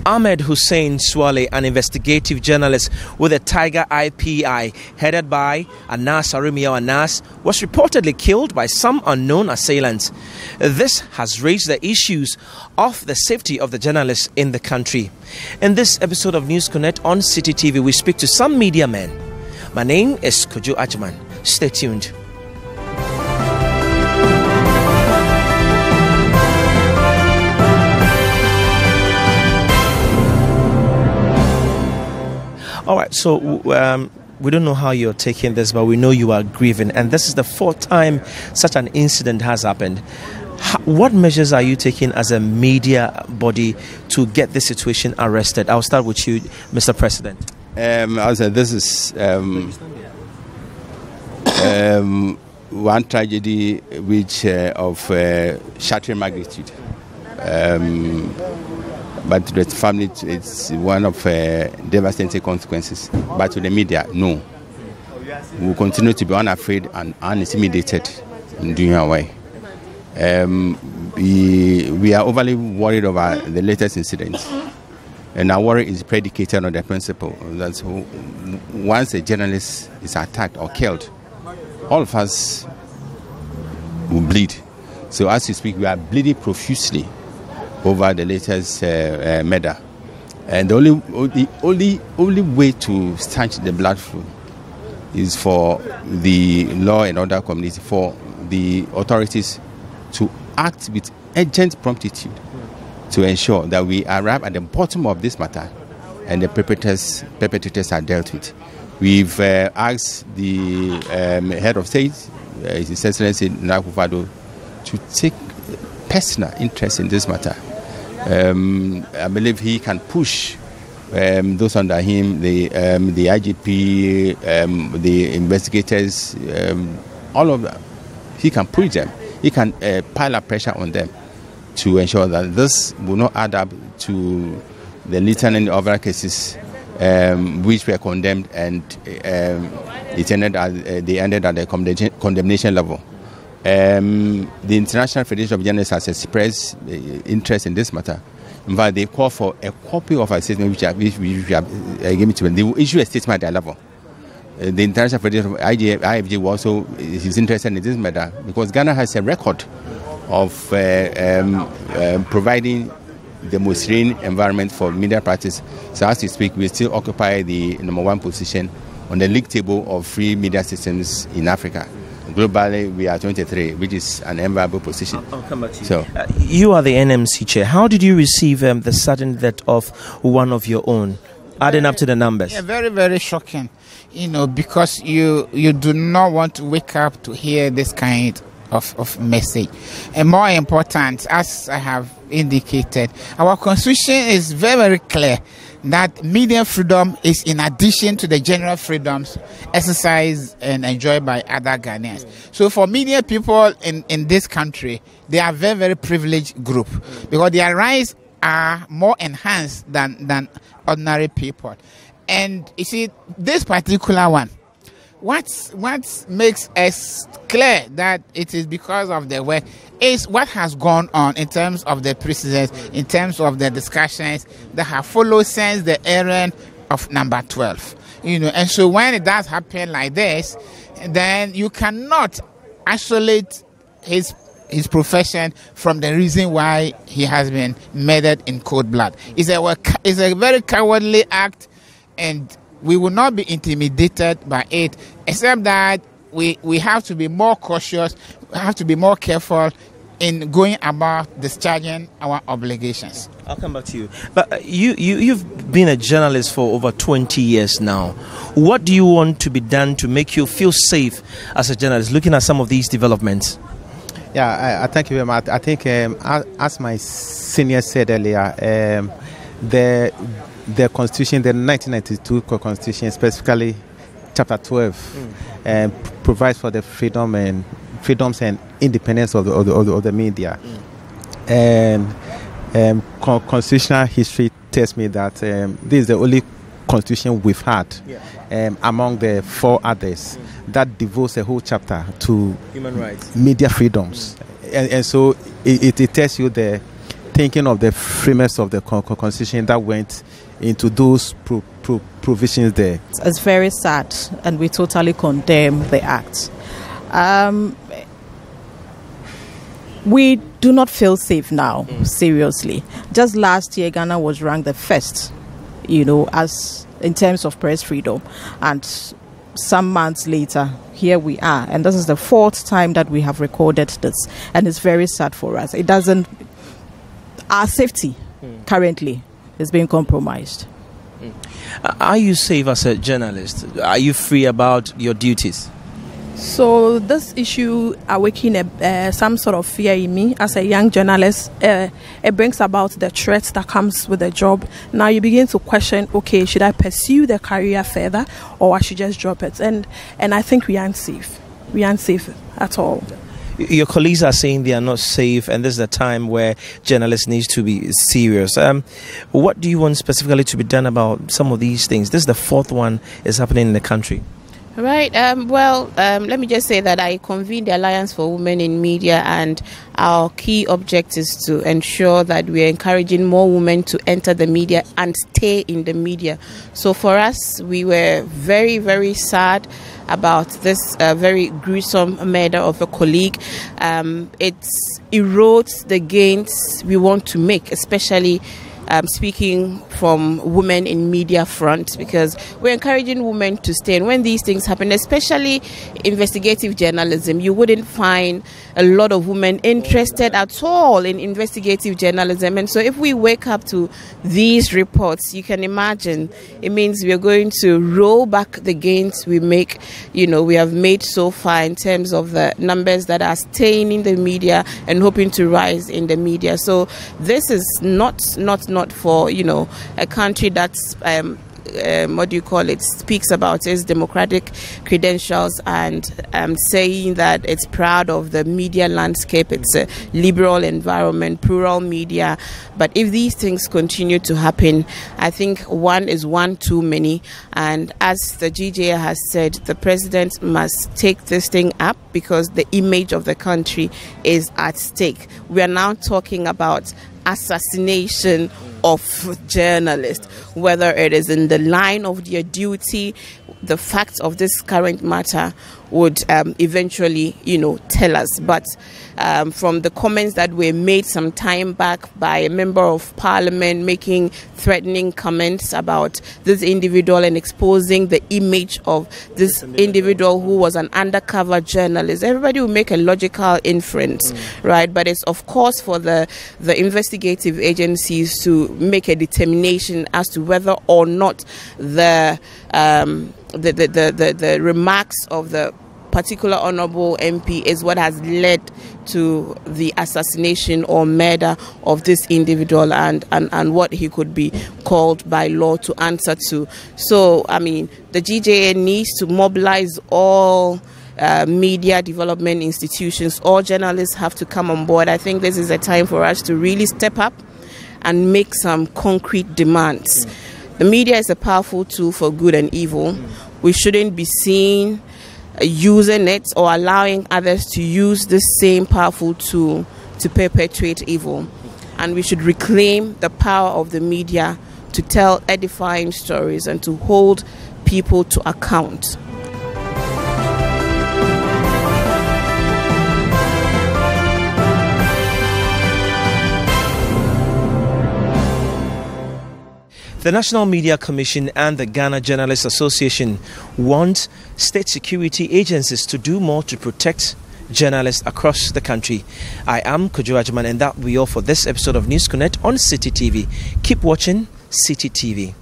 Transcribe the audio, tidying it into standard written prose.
Ahmed Suale, an investigative journalist with the Tiger IPI, headed by Anas Arimio Anas, was reportedly killed by some unknown assailants. This has raised the issues of the safety of the journalists in the country. In this episode of News Connect on City TV, we speak to some media men. My name is Kojo Ajman. Stay tuned. All right, so we don't know how you're taking this, but we know you are grieving, and this is the fourth time such an incident has happened. What measures are you taking as a media body to get this situation arrested? I'll start with you, Mr. President. I said this is one tragedy which of shattering magnitude. But to the family, it's one of devastating consequences. But to the media, no. We will continue to be unafraid and unintimidated in doing our way. We are overly worried over the latest incidents. And our worry is predicated on the principle that once a journalist is attacked or killed, all of us will bleed. So as you speak, we are bleeding profusely over the latest murder, and the only way to stanch the blood flow is for the law and order community, for the authorities to act with urgent promptitude to ensure that we arrive at the bottom of this matter and the perpetrators are dealt with. We've asked the head of state, His Excellency Nakufado, to take personal interest in this matter. I believe he can push those under him, the IGP, the investigators, all of them. He can push them. He can pile up pressure on them to ensure that this will not add up to the litany of other cases which were condemned, and they ended at the condemnation level. The International Federation of Journalists has expressed interest in this matter. In fact, they call for a copy of a statement which we have given to them. They will issue a statement at their level. The International Federation of IFJ also is interested in this matter because Ghana has a record of providing the most serene environment for media practice. So as we speak, we still occupy the #1 position on the league table of free media systems in Africa. Globally, we are 23, which is an enviable position. I'll come back to you. So, you are the NMC chair. How did you receive the sudden death of one of your own, adding up to the numbers? Yeah, very, very shocking. Because you do not want to wake up to hear this kind of message. And more important, as I have indicated, our constitution is very, very clear that media freedom is in addition to the general freedoms exercised and enjoyed by other Ghanaians. So for media people in this country, they are a very, very privileged group because their rights are more enhanced than ordinary people. And you see, this particular one, what makes us clear that it is because of the work is what has gone on in terms of the precedents, in terms of the discussions that have followed since the errand of number 12. And so when it does happen like this, then you cannot isolate his profession from the reason why he has been murdered in cold blood. It's a very cowardly act, and we will not be intimidated by it, except that we have to be more cautious, we have to be more careful in going about discharging our obligations. I'll come back to you. But you've been a journalist for over 20 years now. What do you want to be done to make you feel safe as a journalist, looking at some of these developments? Yeah, I thank you very much. I think, as my senior said earlier, the Constitution, the 1992 Constitution, specifically Chapter 12, provides for the freedoms and independence of the media. And constitutional history tells me that this is the only constitution we've had among the four others that devotes a whole chapter to human rights, media freedoms. And so it tells you the thinking of the framers of the Constitution that went into those provisions there. It's very sad, and we totally condemn the act. We do not feel safe now, seriously. Just last year, Ghana was ranked the first, as in terms of press freedom. And some months later, here we are. And this is the 4th time that we have recorded this. And it's very sad for us. Our safety currently is being compromised. Are you safe as a journalist? Are you free about your duties? So this issue awakened some sort of fear in me as a young journalist. It brings about the threat that comes with the job. Now you begin to question, okay, should I pursue the career further, or I should just drop it? And I think we aren't safe. We aren't safe at all. Your colleagues are saying they are not safe, and this is the time where journalists need to be serious. What do you want specifically to be done about some of these things? This is the 4th one is happening in the country. Right. Let me just say that I convene the Alliance for Women in Media, and our key object is to ensure that we are encouraging more women to enter the media and stay in the media. So for us, we were very, very sad about this very gruesome murder of a colleague. It erodes the gains we want to make, especially speaking from women in media front, because we're encouraging women to stay. And when these things happen, especially investigative journalism, you wouldn't find a lot of women interested at all in investigative journalism. And so if we wake up to these reports, you can imagine it means we are going to roll back the gains we make, we have made so far in terms of the numbers that are staying in the media and hoping to rise in the media. So this is not for a country that's speaks about its democratic credentials and saying that it's proud of the media landscape. It's a liberal environment, plural media. But if these things continue to happen, I think one is one too many. And as the GJA has said, the president must take this thing up because the image of the country is at stake. We are now talking about assassination of journalists, whether it is in the line of their duty. The facts of this current matter would eventually, tell us. But from the comments that were made some time back by a member of parliament making threatening comments about this individual and exposing the image of this individual who was an undercover journalist, everybody will make a logical inference, right? But it's of course for the investigative agencies to make a determination as to whether or not the remarks of the particular honorable MP is what has led to the assassination or murder of this individual and what he could be called by law to answer to. So, the GJA needs to mobilize all media development institutions. All journalists have to come on board. I think this is a time for us to really step up and make some concrete demands. The media is a powerful tool for good and evil. We shouldn't be seen using it or allowing others to use this same powerful tool to perpetuate evil. And we should reclaim the power of the media to tell edifying stories and to hold people to account. The National Media Commission and the Ghana Journalists Association want state security agencies to do more to protect journalists across the country. I am Kojo Ajman, and that will be all for this episode of News Connect on City TV. Keep watching City TV.